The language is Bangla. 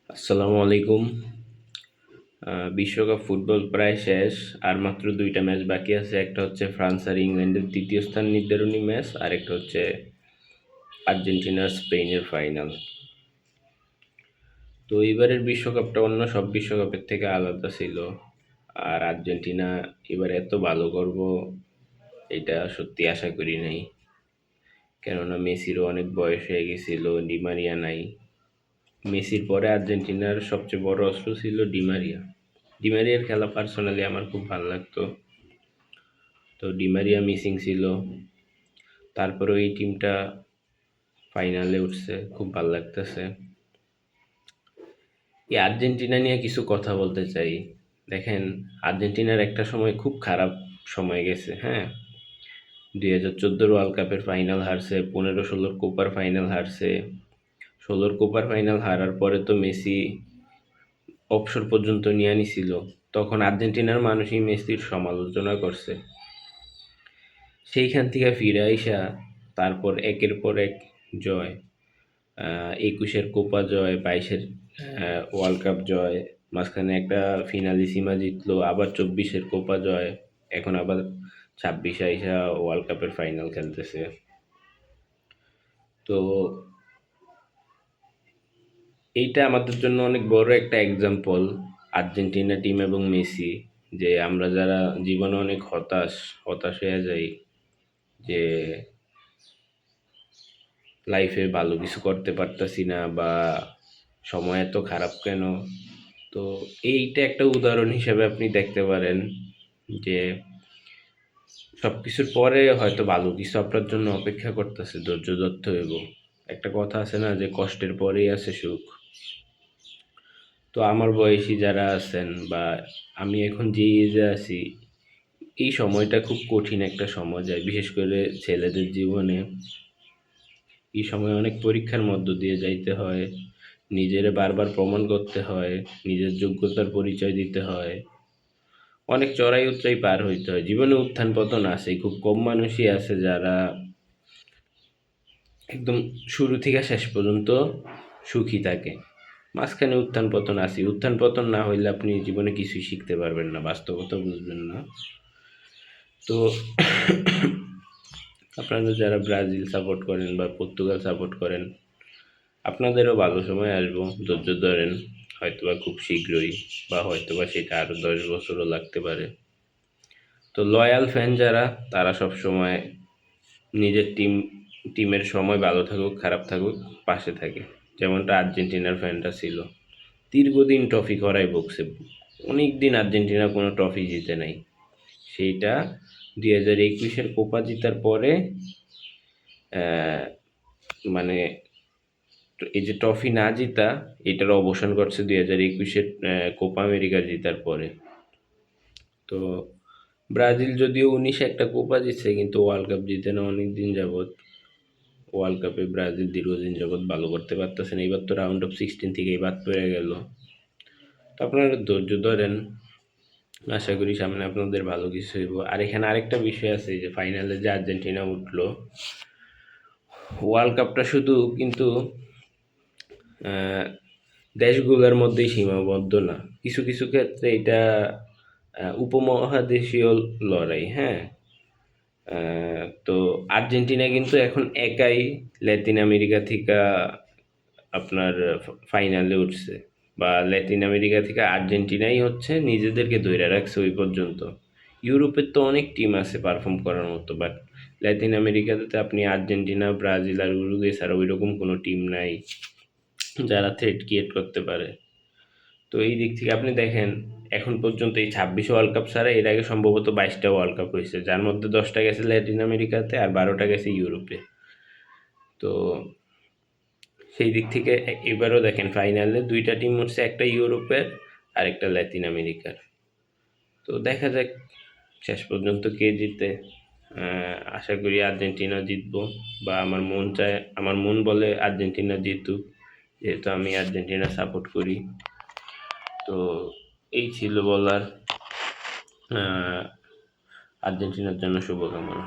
আসসালামু আলাইকুম। বিশ্বকাপ ফুটবল প্রায় শেষ। আর মাত্র ২টা ম্যাচ বাকি আছে। একটা হচ্ছে ফ্রান্স আর ইংল্যান্ডের তৃতীয় স্থান নির্ধারণী ম্যাচ, আরেকটা হচ্ছে আর্জেন্টিনা আর স্পেনের ফাইনাল। তো এইবারের বিশ্বকাপটা অন্য সব বিশ্বকাপের থেকে আলাদা ছিল। আর আর্জেন্টিনা এবার এত ভালো করবো এটা সত্যি আশা করি নাই। কেননা মেসিরও অনেক বয়স হয়ে গেছিল, ডিমারিয়া নাই। মেসির পরে আর্জেন্টিনার সবচেয়ে বড় অস্ত্র ছিল ডিমারিয়া। ডিমারিয়ার খেলা পার্সোনালি আমার খুব ভালো লাগতো। তো ডিমারিয়া মিসিং ছিল, তারপরেও এই টিমটা ফাইনালে উঠছে, খুব ভালো লাগতেছে। এই আর্জেন্টিনা নিয়ে কিছু কথা বলতে চাই। দেখেন, আর্জেন্টিনার একটা সময় খুব খারাপ সময় গেছে, হ্যাঁ। 2014 ওয়ার্ল্ড কাপের ফাইনাল হারছে, 15-16 কোপার ফাইনাল হারছে। 16 কোপার ফাইনাল হারার পরে তো মেসি অবসর পর্যন্ত নিয়ে নিছিল। তখন আর্জেন্টিনার মানুষই মেসির সমালোচনা করছে। সেইখান থেকে ফিরে আইসা তারপর একের পর এক জয়, 21-এর কোপা জয়, 22-এর ওয়ার্ল্ড কাপ জয়, মাঝখানে একটা ফিনালিসিমা জিতলো, আবার 24-এর কোপা জয়, এখন আবার 26-এ আইসা ওয়ার্ল্ড কাপের ফাইনাল খেলতেছে। তো এইটা আমাদের জন্য অনেক বড় একটা এক্সাম্পল, আর্জেন্টিনা টিম এবং মেসি, যে আমরা যারা জীবনে অনেক হতাশ হতাশ হয়ে যাই, যে লাইফে ভালো কিছু করতে পারতাছি না, বা সময় এত খারাপ কেন। তো এইটা একটা উদাহরণ হিসেবে আপনি দেখতে পারেন যে সব কিছুর পরে হয়তো ভালো কিছু আপনার জন্য অপেক্ষা করতেছে, ধৈর্য ধরতে হইব। একটা কথা আছে না, যে কষ্টের পরেই আছে সুখ। তো আমার বয়সী যারা আছেন, বা আমি এখন যে এজে আছি, এই সময়টা খুব কঠিন একটা সময় যায়, বিশেষ করে ছেলেদের জীবনে। এই সময় অনেক পরীক্ষার মধ্য দিয়ে যাইতে হয়, নিজেরে বারবার প্রমাণ করতে হয়, নিজের যোগ্যতার পরিচয় দিতে হয়, অনেক চড়াই উতরাই পার হইতে হয়। জীবনে উত্থান পতন আছে, খুব কম মানুষই আছে যারা একদম শুরু থেকে শেষ পর্যন্ত সুখী থাকে। মাঝখানে উত্থান পতন আছে, উত্থান পতন না হইলে আপনি জীবনে কিছুই শিখতে পারবেন না, বাস্তবতা বুঝবেন না। তো আপনারা যারা ব্রাজিল সাপোর্ট করেন বা পর্তুগাল সাপোর্ট করেন, আপনাদেরও ভালো সময় আসবো, ধৈর্য ধরেন। হয়তোবা খুব শীঘ্রই, বা হয়তোবা সেটা আরো 10 বছরও লাগতে পারে। তো লয়াল ফ্যান যারা, তারা সব সময় নিজের টিমের সময় ভালো থাকুক খারাপ থাকুক পাশে থাকে, যেমনটা আর্জেন্টিনার ফ্যানটা ছিল। দীর্ঘদিন ট্রফি করাই বকছে, অনেক দিন আর্জেন্টিনা কোনো ট্রফি জিতে নাই। সেইটা 2021-এর কোপা জিতার পরে, মানে এই যে ট্রফি না জিতা, এটার অবসান ঘটছে 2021-এর কোপা আমেরিকা জিতার পরে। তো ব্রাজিল যদিও 19-এ একটা কোপা জিতছে, কিন্তু ওয়ার্ল্ড কাপ জিতে না অনেক দিন যাবৎ। ওয়ার্ল্ড কাপে ব্রাজিল দীর্ঘদিন যাবৎ ভালো করতে পারতেছে না, এবার তো রাউন্ড অফ 16 থেকেই বাদ পড়ে গেল। তো আপনারা ধৈর্য ধরেন, আশা করি সামনে আপনাদের ভালো কিছু হইব। আর এখানে আরেকটা বিষয় আছে, যে ফাইনালে যে আর্জেন্টিনা উঠলো, ওয়ার্ল্ড কাপটা শুধু কিন্তু দেশগুলোর মধ্যেই সীমাবদ্ধ না, কিছু কিছু ক্ষেত্রে এটা উপমহাদেশীয় লড়াই, হ্যাঁ। তো আর্জেন্টিনা কিন্তু এখন একাই ল্যাতিন আমেরিকা থেকে আপনার ফাইনালে উঠছে, বা ল্যাতিন আমেরিকা থেকে আর্জেন্টিনাই হচ্ছে নিজেদেরকে ধরে রাখছে ওই পর্যন্ত। ইউরোপের তো অনেক টিম আছে পারফর্ম করার মতো, বাট ল্যাতিন আমেরিকাতে আপনি আর্জেন্টিনা, ব্রাজিল আর উরুগুয়ে ছাড়া ওই রকম কোনো টিম নাই যারা থ্রেট ক্রিয়েট করতে পারে। তো এই দিক থেকে আপনি দেখেন, এখন পর্যন্ত এই 26 ওয়ার্ল্ড কাপ ছাড়া এর আগে সম্ভবত 22টা ওয়ার্ল্ড কাপ হয়েছে, যার মধ্যে 10টা গেছে ল্যাটিন আমেরিকাতে আর 12টা গেছে ইউরোপে। তো সেই দিক থেকে এবারও দেখেন ফাইনালে 2টা টিম উঠছে, একটা ইউরোপের আর একটা ল্যাতিন আমেরিকার। তো দেখা যাক শেষ পর্যন্ত কে জিতে। আশা করি আর্জেন্টিনা জিতবো, বা আমার মন চায়, আমার মন বলে আর্জেন্টিনা জিতুক, যেহেতু আমি আর্জেন্টিনা সাপোর্ট করি। তো এই ছিল বলার। আর্জেন্টিনার জন্য শুভকামনা।